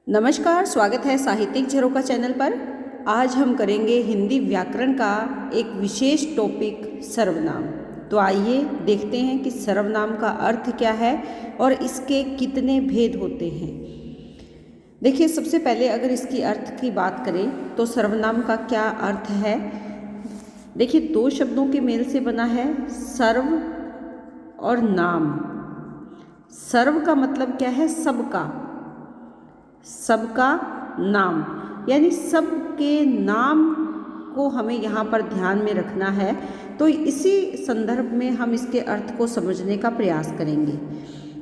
नमस्कार, स्वागत है साहित्यिक झरोखा चैनल पर। आज हम करेंगे हिंदी व्याकरण का एक विशेष टॉपिक सर्वनाम। तो आइए देखते हैं कि सर्वनाम का अर्थ क्या है और इसके कितने भेद होते हैं। देखिए, सबसे पहले अगर इसकी अर्थ की बात करें तो सर्वनाम का क्या अर्थ है। देखिए, दो शब्दों के मेल से बना है, सर्व और नाम। सर्व का मतलब क्या है? सबका, सबका नाम, यानी सबके नाम को हमें यहाँ पर ध्यान में रखना है। तो इसी संदर्भ में हम इसके अर्थ को समझने का प्रयास करेंगे।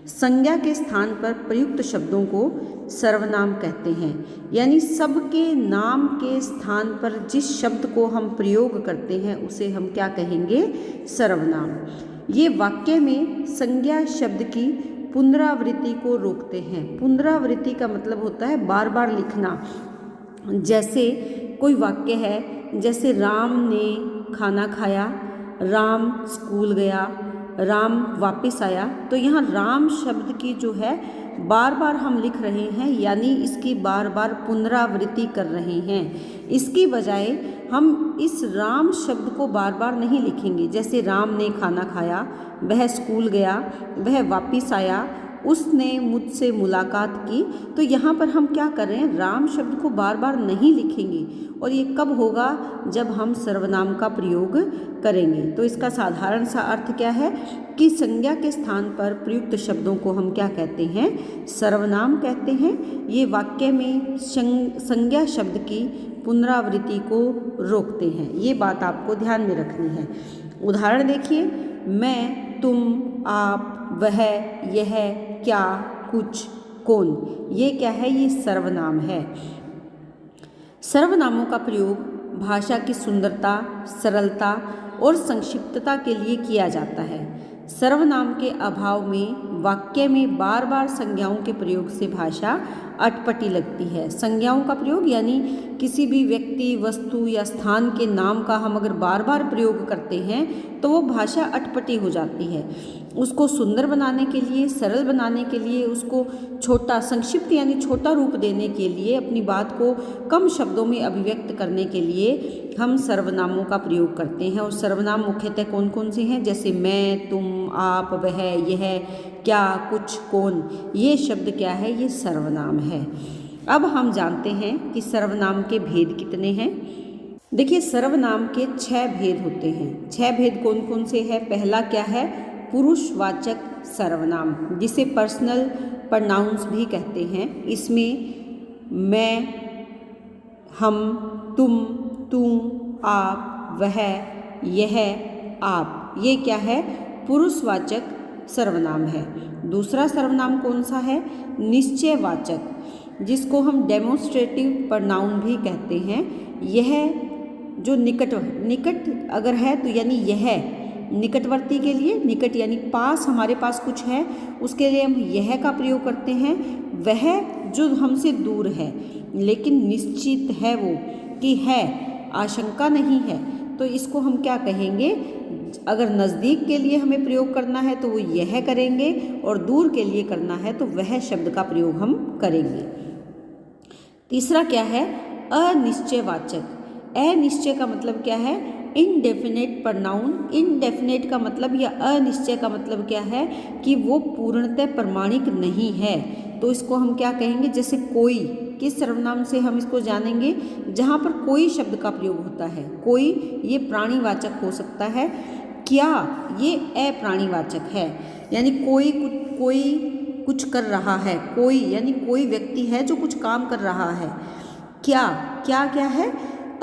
संज्ञा के स्थान पर प्रयुक्त शब्दों को सर्वनाम कहते हैं, यानी सबके नाम के स्थान पर जिस शब्द को हम प्रयोग करते हैं उसे हम क्या कहेंगे? सर्वनाम। ये वाक्य में संज्ञा शब्द की पुनरावृत्ति को रोकते हैं। पुनरावृत्ति का मतलब होता है बार बार लिखना। जैसे कोई वाक्य है, जैसे राम ने खाना खाया, राम स्कूल गया, राम वापस आया। तो यहाँ राम शब्द की जो है बार बार हम लिख रहे हैं, यानी इसकी बार बार पुनरावृत्ति कर रहे हैं। इसकी बजाय हम इस राम शब्द को बार बार नहीं लिखेंगे। जैसे राम ने खाना खाया, वह स्कूल गया, वह वापस आया, उसने मुझसे मुलाकात की। तो यहाँ पर हम क्या कर रहे हैं? राम शब्द को बार बार नहीं लिखेंगे। और ये कब होगा? जब हम सर्वनाम का प्रयोग करेंगे। तो इसका साधारण सा अर्थ क्या है कि संज्ञा के स्थान पर प्रयुक्त शब्दों को हम क्या कहते हैं? सर्वनाम कहते हैं। ये वाक्य में संज्ञा शब्द की पुनरावृत्ति को रोकते हैं। ये बात आपको ध्यान में रखनी है। उदाहरण देखिए, मैं, तुम, आप, वह, यह, क्या, कुछ, कौन। ये क्या है? ये सर्वनाम है। सर्वनामों का प्रयोग भाषा की सुंदरता, सरलता और संक्षिप्तता के लिए किया जाता है। सर्वनाम के अभाव में वाक्य में बार बार संज्ञाओं के प्रयोग से भाषा अटपटी लगती है। संज्ञाओं का प्रयोग यानी किसी भी व्यक्ति, वस्तु या स्थान के नाम का हम अगर बार बार प्रयोग करते हैं तो वो भाषा अटपटी हो जाती है। उसको सुंदर बनाने के लिए, सरल बनाने के लिए, उसको छोटा, संक्षिप्त यानी छोटा रूप देने के लिए, अपनी बात को कम शब्दों में अभिव्यक्त करने के लिए हम सर्वनामों का प्रयोग करते हैं। और सर्वनाम मुख्यतः कौन कौन से हैं? जैसे मैं, तुम, आप, वह, यह, क्या, कुछ, कौन। ये शब्द क्या है? ये सर्वनाम है। अब हम जानते हैं कि सर्वनाम के भेद कितने हैं। देखिए, सर्वनाम के 6 भेद होते हैं। 6 भेद कौन कौन से हैं? पहला क्या है? पुरुषवाचक सर्वनाम, जिसे पर्सनल प्रोनाउंस भी कहते हैं। इसमें मैं, हम, तुम, तू, आप, वह, यह, आप, ये क्या है? पुरुषवाचक सर्वनाम है। दूसरा सर्वनाम कौन सा है? निश्चयवाचक, जिसको हम डेमोन्स्ट्रेटिव प्रोनाउन भी कहते हैं। यह जो निकट अगर है तो यानी यह निकटवर्ती के लिए, निकट यानी पास, हमारे पास कुछ है, उसके लिए हम यह का प्रयोग करते हैं। वह जो हमसे दूर है लेकिन निश्चित है वो कि है, आशंका नहीं है, तो इसको हम क्या कहेंगे? अगर नज़दीक के लिए हमें प्रयोग करना है तो वो यह करेंगे, और दूर के लिए करना है तो वह शब्द का प्रयोग हम करेंगे। तीसरा क्या है? अनिश्चयवाचक। अनिश्चय का मतलब क्या है? Indefinite pronoun. इनडेफिनेट का मतलब या अनिश्चय का मतलब क्या है? कि वो पूर्णतः प्रमाणिक नहीं है। तो इसको हम क्या कहेंगे? जैसे कोई, किस सर्वनाम से हम इसको जानेंगे? जहाँ पर कोई शब्द का प्रयोग होता है। कोई ये प्राणीवाचक हो सकता है, क्या ये अप्राणीवाचक है, यानी कोई कुछ कर रहा है। कोई यानी कोई व्यक्ति है जो कुछ काम कर रहा है। क्या क्या है?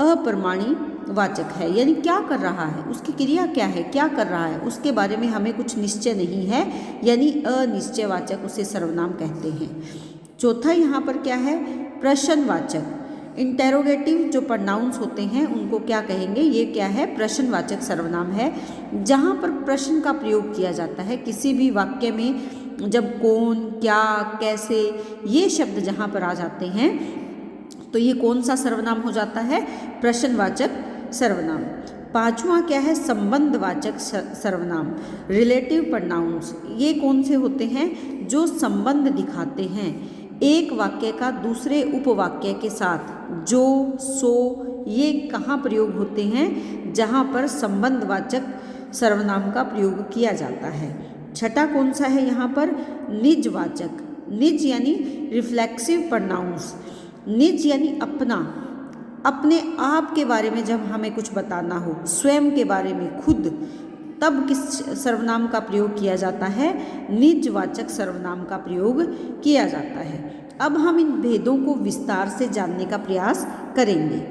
अप्रमाणीवाचक है, यानी क्या कर रहा है, उसकी क्रिया क्या है, क्या कर रहा है, उसके बारे में हमें कुछ निश्चय नहीं है, यानी अनिश्चयवाचक उसे सर्वनाम कहते हैं। चौथा यहाँ पर क्या है? प्रश्नवाचक। इंटेरोगेटिव जो प्रोनाउंस होते हैं उनको क्या कहेंगे? ये क्या है? प्रश्नवाचक सर्वनाम है, जहाँ पर प्रश्न का प्रयोग किया जाता है। किसी भी वाक्य में जब कौन, क्या, कैसे, ये शब्द जहाँ पर आ जाते हैं तो ये कौन सा सर्वनाम हो जाता है? प्रश्नवाचक सर्वनाम। पांचवा क्या है? संबंधवाचक सर्वनाम, रिलेटिव प्रोनाउंस। ये कौन से होते हैं? जो संबंध दिखाते हैं। एक वाक्य का दूसरे उपवाक्य के साथ जो, सो ये कहाँ प्रयोग होते हैं? जहाँ पर संबंधवाचक सर्वनाम का प्रयोग किया जाता है। छठा कौन सा है यहाँ पर? निजवाचक। निज यानी रिफ्लेक्सिव प्रोनाउंस। निज यानी अपना, अपने आप के बारे में जब हमें कुछ बताना हो, स्वयं के बारे में, खुद, तब किस सर्वनाम का प्रयोग किया जाता है? निजवाचक सर्वनाम का प्रयोग किया जाता है। अब हम इन भेदों को विस्तार से जानने का प्रयास करेंगे।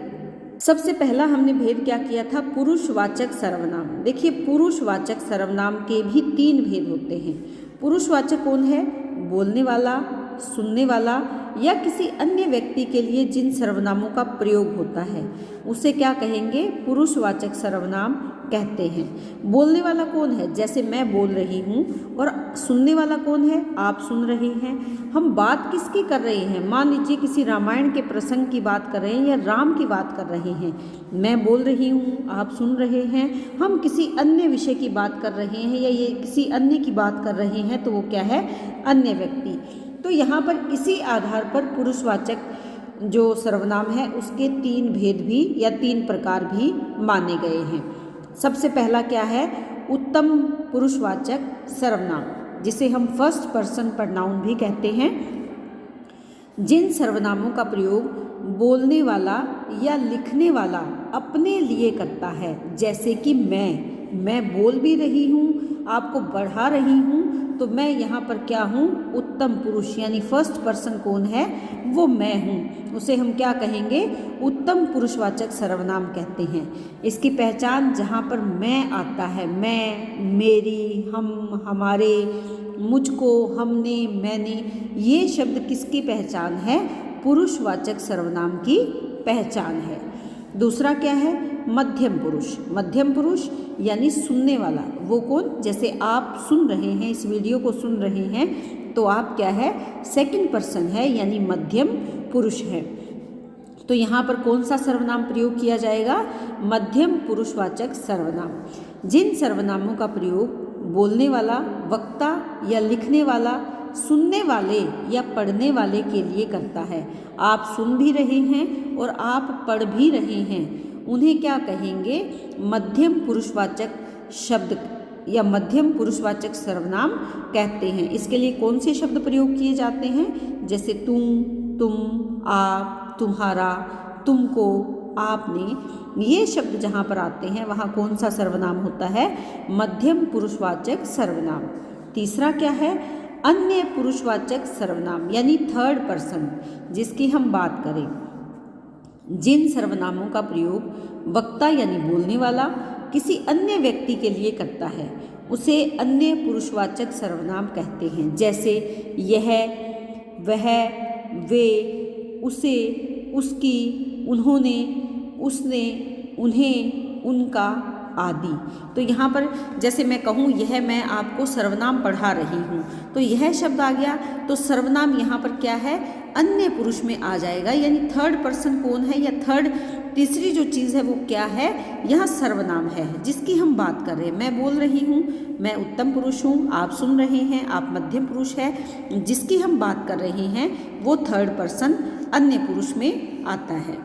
सबसे पहला हमने भेद क्या किया था? पुरुषवाचक सर्वनाम। देखिए, पुरुषवाचक सर्वनाम के भी 3 भेद होते हैं। पुरुषवाचक कौन है? बोलने वाला, सुनने वाला या किसी अन्य व्यक्ति के लिए जिन सर्वनामों का प्रयोग होता है उसे क्या कहेंगे? पुरुषवाचक सर्वनाम कहते हैं। बोलने वाला कौन है? जैसे मैं बोल रही हूँ। और सुनने वाला कौन है? आप सुन रहे हैं। हम बात किसकी कर रहे हैं? मान लीजिए किसी रामायण के प्रसंग की बात कर रहे हैं या राम की बात कर रहे हैं। मैं बोल रही हूँ, आप सुन रहे हैं। हम किसी अन्य विषय की बात कर रहे हैं या ये किसी अन्य की बात कर रहे हैं, तो वो क्या है? अन्य व्यक्ति। तो यहाँ पर इसी आधार पर पुरुषवाचक जो सर्वनाम है उसके 3 भेद भी या 3 प्रकार भी माने गए हैं। सबसे पहला क्या है? उत्तम पुरुषवाचक सर्वनाम, जिसे हम फर्स्ट पर्सन प्रोनाउन भी कहते हैं। जिन सर्वनामों का प्रयोग बोलने वाला या लिखने वाला अपने लिए करता है, जैसे कि मैं बोल भी रही हूँ, आपको बढ़ा रही हूँ, तो मैं यहाँ पर क्या हूँ? उत्तम पुरुष, यानी फर्स्ट पर्सन कौन है? वो मैं हूँ। उसे हम क्या कहेंगे? उत्तम पुरुषवाचक सर्वनाम कहते हैं। इसकी पहचान जहाँ पर मैं आता है, मैं, मेरी, हम, हमारे, मुझको, हमने, मैंने, ये शब्द किसकी पहचान है? पुरुषवाचक सर्वनाम की पहचान है। दूसरा क्या है? मध्यम पुरुष। मध्यम पुरुष यानी सुनने वाला। वो कौन? जैसे आप सुन रहे हैं, इस वीडियो को सुन रहे हैं, तो आप क्या है? सेकंड पर्सन है, यानी मध्यम पुरुष है। तो यहाँ पर कौन सा सर्वनाम प्रयोग किया जाएगा? मध्यम पुरुषवाचक सर्वनाम। जिन सर्वनामों का प्रयोग बोलने वाला, वक्ता या लिखने वाला सुनने वाले या पढ़ने वाले के लिए करता है। आप सुन भी रहे हैं और आप पढ़ भी रहे हैं, उन्हें क्या कहेंगे? मध्यम पुरुषवाचक शब्द या मध्यम पुरुषवाचक सर्वनाम कहते हैं। इसके लिए कौन से शब्द प्रयोग किए जाते हैं? जैसे तुम, आप, तुम्हारा, तुमको, आपने, ये शब्द जहाँ पर आते हैं वहाँ कौन सा सर्वनाम होता है? मध्यम पुरुषवाचक सर्वनाम। तीसरा क्या है? अन्य पुरुषवाचक सर्वनाम, यानी थर्ड पर्सन, जिसकी हम बात करें। जिन सर्वनामों का प्रयोग वक्ता यानी बोलने वाला किसी अन्य व्यक्ति के लिए करता है उसे अन्य पुरुषवाचक सर्वनाम कहते हैं। जैसे यह, वह, वे, उसे, उसकी, उन्होंने, उसने, उन्हें, उनका आदि। तो यहाँ पर जैसे मैं कहूँ यह मैं आपको सर्वनाम पढ़ा रही हूँ, तो यह शब्द आ गया, तो सर्वनाम यहाँ पर क्या है? अन्य पुरुष में आ जाएगा, यानी थर्ड पर्सन कौन है या तीसरी जो चीज़ है वो क्या है? यह सर्वनाम है जिसकी हम बात कर रहे हैं। मैं बोल रही हूँ, मैं उत्तम पुरुष हूँ, आप सुन रहे हैं, आप मध्यम पुरुष है। जिसकी हम बात कर रहे हैं वो थर्ड पर्सन अन्य पुरुष में आता है।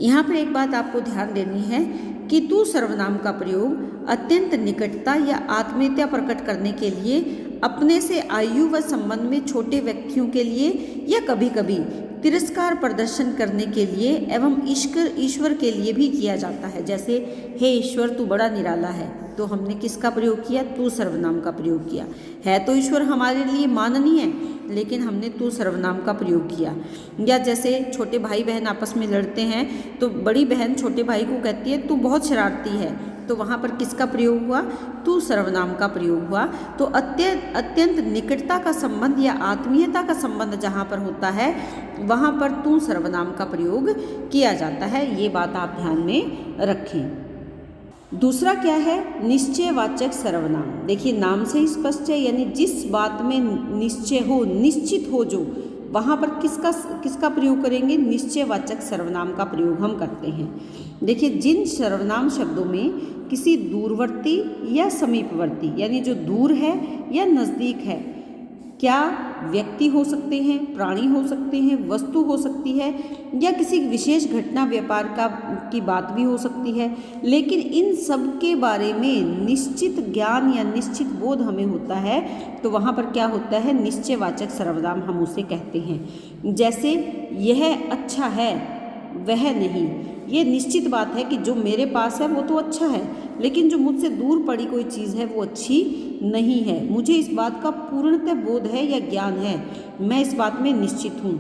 यहाँ पर एक बात आपको ध्यान देनी है कि तू सर्वनाम का प्रयोग अत्यंत निकटता या आत्मीयता प्रकट करने के लिए, अपने से आयु व संबंध में छोटे व्यक्तियों के लिए या कभी कभी तिरस्कार प्रदर्शन करने के लिए एवं ईश्वर के लिए भी किया जाता है। जैसे हे ईश्वर तू बड़ा निराला है, तो हमने किसका प्रयोग किया? तू सर्वनाम का प्रयोग किया है। तो ईश्वर हमारे लिए माननीय है, लेकिन हमने तू सर्वनाम का प्रयोग किया। या जैसे छोटे भाई बहन आपस में लड़ते हैं तो बड़ी बहन छोटे भाई को कहती है तू बहुत शरारती है, तो वहाँ पर किसका प्रयोग हुआ? तू सर्वनाम का प्रयोग हुआ। तो अत्यंत निकटता का संबंध या आत्मीयता का संबंध जहाँ पर होता है वहाँ पर तू सर्वनाम का प्रयोग किया जाता है। ये बात आप ध्यान में रखें। दूसरा क्या है? निश्चयवाचक सर्वनाम। देखिए नाम से ही स्पष्ट है, यानी जिस बात में निश्चय हो, निश्चित हो, जो वहाँ पर किसका प्रयोग करेंगे? निश्चयवाचक सर्वनाम का प्रयोग हम करते हैं। देखिए जिन सर्वनाम शब्दों में किसी दूरवर्ती या समीपवर्ती, यानी जो दूर है या नज़दीक है, क्या व्यक्ति हो सकते हैं, प्राणी हो सकते हैं, वस्तु हो सकती है, या किसी विशेष घटना व्यापार की बात भी हो सकती है। लेकिन इन सब के बारे में निश्चित ज्ञान या निश्चित बोध हमें होता है तो वहाँ पर क्या होता है, निश्चयवाचक सर्वनाम हम उसे कहते हैं। जैसे यह अच्छा है, वह नहीं। ये निश्चित बात है कि जो मेरे पास है वो तो अच्छा है, लेकिन जो मुझसे दूर पड़ी कोई चीज़ है वो अच्छी नहीं है। मुझे इस बात का पूर्णतः बोध है या ज्ञान है, मैं इस बात में निश्चित हूँ।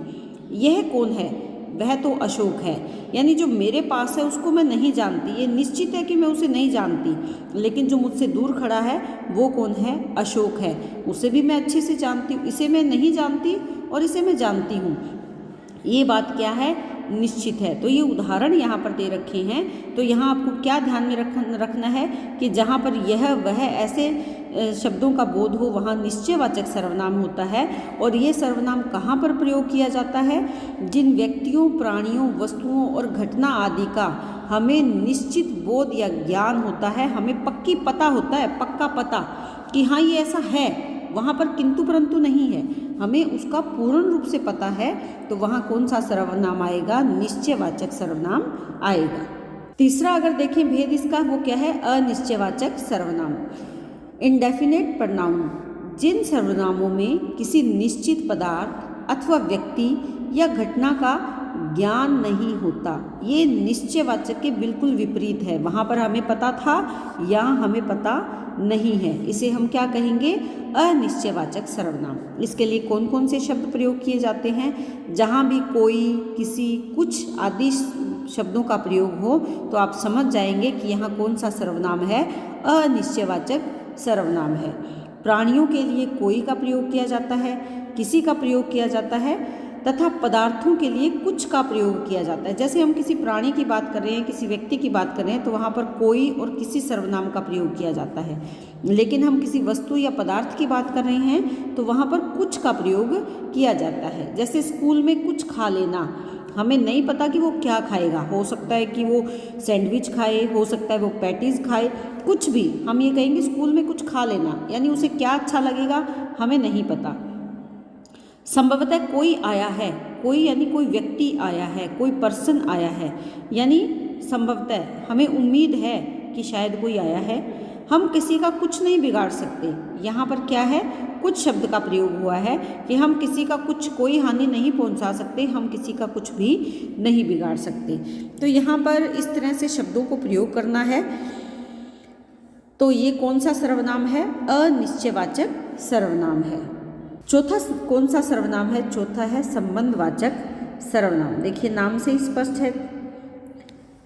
यह कौन है, वह तो अशोक है। यानी जो मेरे पास है उसको मैं नहीं जानती, ये निश्चित है कि मैं उसे नहीं जानती, लेकिन जो मुझसे दूर खड़ा है वो कौन है, अशोक है। उसे भी मैं अच्छे से जानती हूँ, इसे मैं नहीं जानती और इसे मैं जानती हूँ। ये बात क्या है, निश्चित है। तो ये उदाहरण यहाँ पर दे रखे हैं। तो यहाँ आपको क्या ध्यान में रखना है कि जहाँ पर यह वह ऐसे शब्दों का बोध हो वहाँ निश्चयवाचक सर्वनाम होता है। और ये सर्वनाम कहाँ पर प्रयोग किया जाता है, जिन व्यक्तियों, प्राणियों, वस्तुओं और घटना आदि का हमें निश्चित बोध या ज्ञान होता है, हमें पक्की पता होता है, पक्का पता कि हाँ ये ऐसा है, वहाँ पर किंतु परंतु नहीं है, हमें उसका पूर्ण रूप से पता है, तो वहाँ कौन सा सर्वनाम आएगा, निश्चयवाचक सर्वनाम आएगा। तीसरा अगर देखें भेद इसका, वो क्या है, अनिश्चयवाचक सर्वनाम, इंडेफिनेट प्रोनाउन। जिन सर्वनामों में किसी निश्चित पदार्थ अथवा व्यक्ति या घटना का ज्ञान नहीं होता, ये निश्चयवाचक के बिल्कुल विपरीत है। वहाँ पर हमें पता था, यहाँ हमें पता नहीं है, इसे हम क्या कहेंगे, अनिश्चयवाचक सर्वनाम। इसके लिए कौन कौन से शब्द प्रयोग किए जाते हैं, जहाँ भी कोई, किसी, कुछ आदि शब्दों का प्रयोग हो तो आप समझ जाएंगे कि यहाँ कौन सा सर्वनाम है, अनिश्चयवाचक सर्वनाम है। प्राणियों के लिए कोई का प्रयोग किया जाता है, किसी का प्रयोग किया जाता है, तथा पदार्थों के लिए कुछ का प्रयोग किया जाता है। जैसे हम किसी प्राणी की बात कर रहे हैं, किसी व्यक्ति की बात कर रहे हैं, तो वहाँ पर कोई और किसी सर्वनाम का प्रयोग किया जाता है। लेकिन हम किसी वस्तु या पदार्थ की बात कर रहे हैं तो वहाँ पर कुछ का प्रयोग किया जाता है। जैसे स्कूल में कुछ खा लेना, हमें नहीं पता कि वो क्या खाएगा, हो सकता है कि वो सैंडविच खाए, हो सकता है वो पैटीज़ खाए, कुछ भी, हम ये कहेंगे स्कूल में कुछ खा लेना, यानी उसे क्या अच्छा लगेगा हमें नहीं पता। संभवतः कोई आया है, कोई यानी कोई व्यक्ति आया है, कोई पर्सन आया है, यानी संभवतः हमें उम्मीद है कि शायद कोई आया है। हम किसी का कुछ नहीं बिगाड़ सकते, यहाँ पर क्या है, कुछ शब्द का प्रयोग हुआ है कि हम किसी का कुछ, कोई हानि नहीं पहुँचा सकते, हम किसी का कुछ भी नहीं बिगाड़ सकते। तो यहाँ पर इस तरह से शब्दों को प्रयोग करना है। तो ये कौन सा सर्वनाम है, अनिश्चयवाचक सर्वनाम है। चौथा कौन सा सर्वनाम है, चौथा है संबंधवाचक सर्वनाम। देखिए नाम से स्पष्ट है,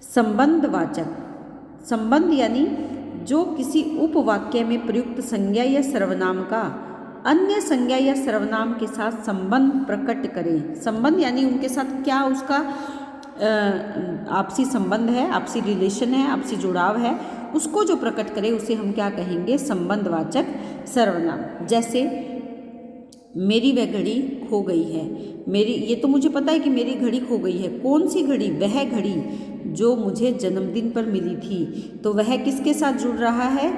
संबंधवाचक। संबंध यानी जो किसी उपवाक्य में प्रयुक्त संज्ञा या सर्वनाम का अन्य संज्ञा या सर्वनाम के साथ संबंध प्रकट करे। संबंध यानी उनके साथ क्या उसका आपसी संबंध है, आपसी रिलेशन है, आपसी जुड़ाव है, उसको जो प्रकट करे उसे हम क्या कहेंगे, संबंधवाचक सर्वनाम। जैसे मेरी वह घड़ी खो गई है, मेरी, ये तो मुझे पता है कि मेरी घड़ी खो गई है। कौन सी घड़ी, वह घड़ी जो मुझे जन्मदिन पर मिली थी। तो वह किसके साथ जुड़ रहा है,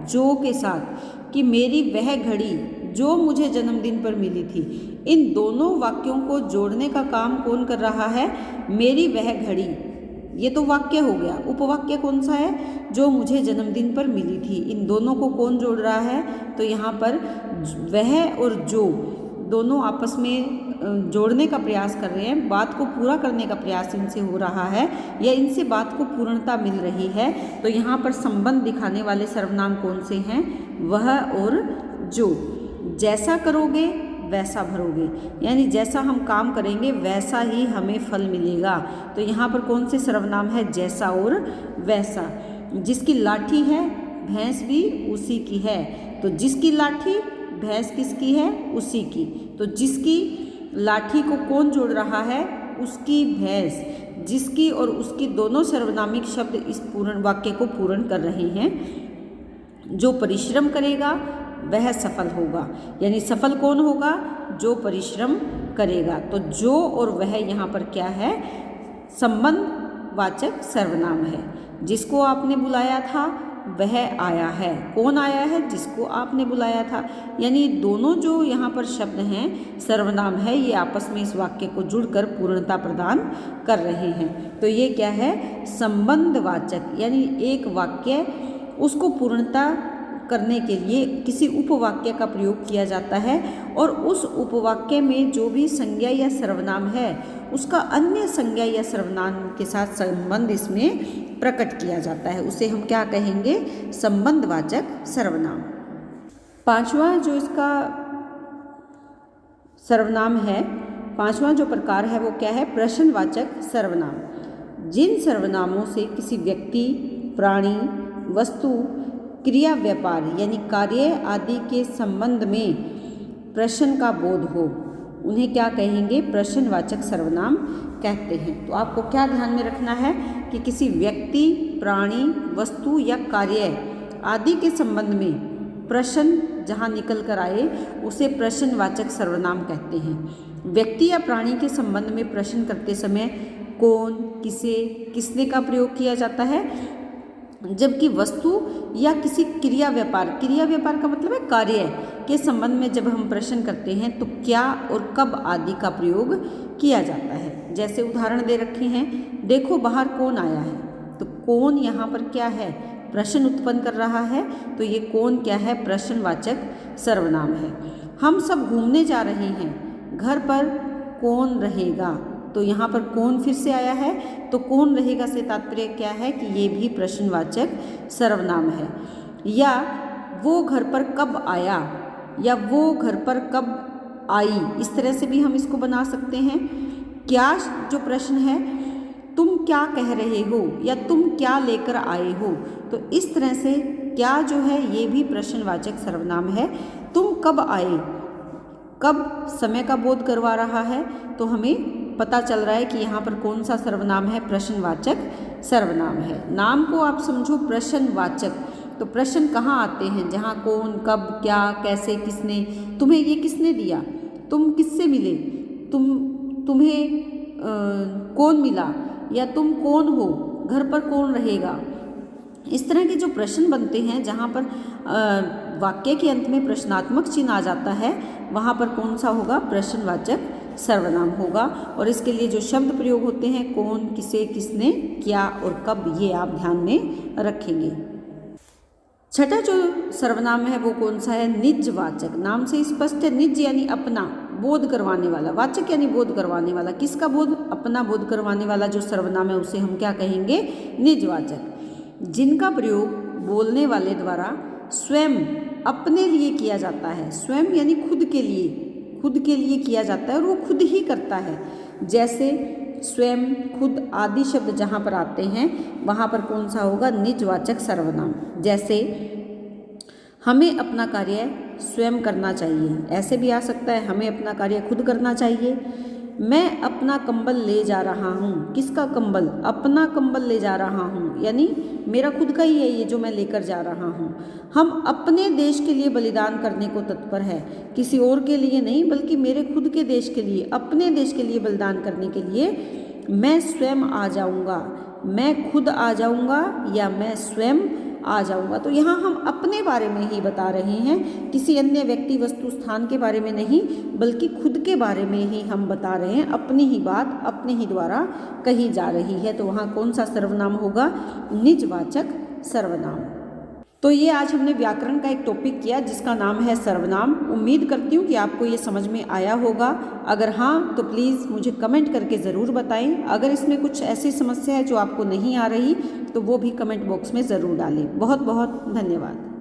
जो के साथ, कि मेरी वह घड़ी जो मुझे जन्मदिन पर मिली थी। इन दोनों वाक्यों को जोड़ने का काम कौन कर रहा है, मेरी वह घड़ी, ये तो वाक्य हो गया। उपवाक्य कौन सा है, जो मुझे जन्मदिन पर मिली थी। इन दोनों को कौन जोड़ रहा है, तो यहाँ पर वह और जो दोनों आपस में जोड़ने का प्रयास कर रहे हैं, बात को पूरा करने का प्रयास इनसे हो रहा है या इनसे बात को पूर्णता मिल रही है। तो यहाँ पर संबंध दिखाने वाले सर्वनाम कौन से हैं, वह और जो। जैसा करोगे वैसा भरोगे, यानी जैसा हम काम करेंगे वैसा ही हमें फल मिलेगा। तो यहाँ पर कौन से सर्वनाम है, जैसा और वैसा। जिसकी लाठी है भैंस भी उसी की है, तो जिसकी लाठी भैंस किसकी है, उसी की। तो जिसकी लाठी को कौन जोड़ रहा है, उसकी भैंस। जिसकी और उसकी दोनों सर्वनामिक शब्द इस पूर्ण वाक्य को पूर्ण कर रहे हैं। जो परिश्रम करेगा वह सफल होगा, यानी सफल कौन होगा, जो परिश्रम करेगा। तो जो और वह यहाँ पर क्या है, संबंधवाचक सर्वनाम है। जिसको आपने बुलाया था वह आया है। कौन आया है? जिसको आपने बुलाया था। यानी दोनों जो यहाँ पर शब्द हैं सर्वनाम है, ये आपस में इस वाक्य को जुड़कर पूर्णता प्रदान कर रहे हैं। तो ये क्या है? संबंधवाचक, यानी एक वाक्य उसको पूर्णता करने के लिए किसी उपवाक्य का प्रयोग किया जाता है और उस उपवाक्य में जो भी संज्ञा या सर्वनाम है उसका अन्य संज्ञा या सर्वनाम के साथ संबंध इसमें प्रकट किया जाता है। उसे हम क्या कहेंगे? संबंधवाचक सर्वनाम। पांचवा जो इसका सर्वनाम है, पांचवा जो प्रकार है वो क्या है? प्रश्नवाचक सर्वनाम। जिन सर्वनामों से किसी व्यक्ति, प्राणी, वस्तु, क्रिया, व्यापार यानी कार्य आदि के संबंध में प्रश्न का बोध हो, उन्हें क्या कहेंगे? प्रश्नवाचक सर्वनाम कहते हैं। तो आपको क्या ध्यान में रखना है कि किसी व्यक्ति, प्राणी, वस्तु या कार्य आदि के संबंध में प्रश्न जहाँ निकल कर आए उसे प्रश्नवाचक सर्वनाम कहते हैं। व्यक्ति या प्राणी के संबंध में प्रश्न करते समय कौन, किसे, किसने का प्रयोग किया जाता है, जबकि वस्तु या किसी क्रिया व्यापार, क्रिया व्यापार का मतलब है कार्य के संबंध में जब हम प्रश्न करते हैं तो क्या और कब आदि का प्रयोग किया जाता है। जैसे उदाहरण दे रखे हैं, देखो बाहर कौन आया है। तो कौन यहाँ पर क्या है? प्रश्न उत्पन्न कर रहा है। तो ये कौन क्या है? प्रश्नवाचक सर्वनाम है। हम सब घूमने जा रहे हैं, घर पर कौन रहेगा? तो यहाँ पर कौन फिर से आया है, तो कौन रहेगा से तात्पर्य क्या है कि ये भी प्रश्नवाचक सर्वनाम है। या वो घर पर कब आया या वो घर पर कब आई, इस तरह से भी हम इसको बना सकते हैं। क्या जो प्रश्न है, तुम क्या कह रहे हो या तुम क्या लेकर आए हो, तो इस तरह से क्या जो है ये भी प्रश्नवाचक सर्वनाम है। तुम कब आए, कब समय का बोध करवा रहा है, तो हमें पता चल रहा है कि यहाँ पर कौन सा सर्वनाम है? प्रश्नवाचक सर्वनाम है। नाम को आप समझो प्रश्नवाचक। तो प्रश्न कहाँ आते हैं? जहाँ कौन, कब, क्या, कैसे, किसने, तुम्हें ये किसने दिया, तुम किससे मिले, तुम्हें कौन मिला, या तुम कौन हो, घर पर कौन रहेगा। इस तरह के जो प्रश्न बनते हैं जहाँ पर वाक्य के अंत में प्रश्नात्मक चिन्ह आ जाता है, वहाँ पर कौन सा होगा? प्रश्नवाचक सर्वनाम होगा। और इसके लिए जो शब्द प्रयोग होते हैं कौन, किसे, किसने, क्या और कब, ये आप ध्यान में रखेंगे। छठा जो सर्वनाम है वो कौन सा है? निजवाचक। नाम से स्पष्ट है, निज यानी अपना, बोध करवाने वाला, वाचक यानी बोध करवाने वाला। किसका बोध? अपना बोध करवाने वाला जो सर्वनाम है उसे हम क्या कहेंगे? निजवाचक। जिनका प्रयोग बोलने वाले द्वारा स्वयं अपने लिए किया जाता है। स्वयं यानी खुद के लिए किया जाता है और वो खुद ही करता है। जैसे स्वयं, खुद आदि शब्द जहाँ पर आते हैं वहाँ पर कौन सा होगा? निजवाचक सर्वनाम। जैसे हमें अपना कार्य स्वयं करना चाहिए, ऐसे भी आ सकता है हमें अपना कार्य खुद करना चाहिए। मैं अपना कंबल ले जा रहा हूँ। किसका कंबल? अपना कंबल ले जा रहा हूँ, यानी मेरा खुद का ही है ये जो मैं लेकर जा रहा हूँ। हम अपने देश के लिए बलिदान करने को तत्पर है, किसी और के लिए नहीं बल्कि मेरे खुद के देश के लिए, अपने देश के लिए बलिदान करने के लिए मैं स्वयं आ जाऊँगा, मैं खुद आ जाऊँगा या मैं स्वयं आ जाऊँगा। तो यहाँ हम अपने बारे में ही बता रहे हैं, किसी अन्य व्यक्ति, वस्तु, स्थान के बारे में नहीं बल्कि खुद के बारे में ही हम बता रहे हैं। अपनी ही बात अपने ही द्वारा कही जा रही है। तो वहाँ कौन सा सर्वनाम होगा? निजवाचक सर्वनाम। तो ये आज हमने व्याकरण का एक टॉपिक किया जिसका नाम है सर्वनाम। उम्मीद करती हूँ कि आपको ये समझ में आया होगा। अगर हाँ तो प्लीज़ मुझे कमेंट करके ज़रूर बताएं। अगर इसमें कुछ ऐसी समस्या है जो आपको नहीं आ रही तो वो भी कमेंट बॉक्स में ज़रूर डालें। बहुत बहुत धन्यवाद।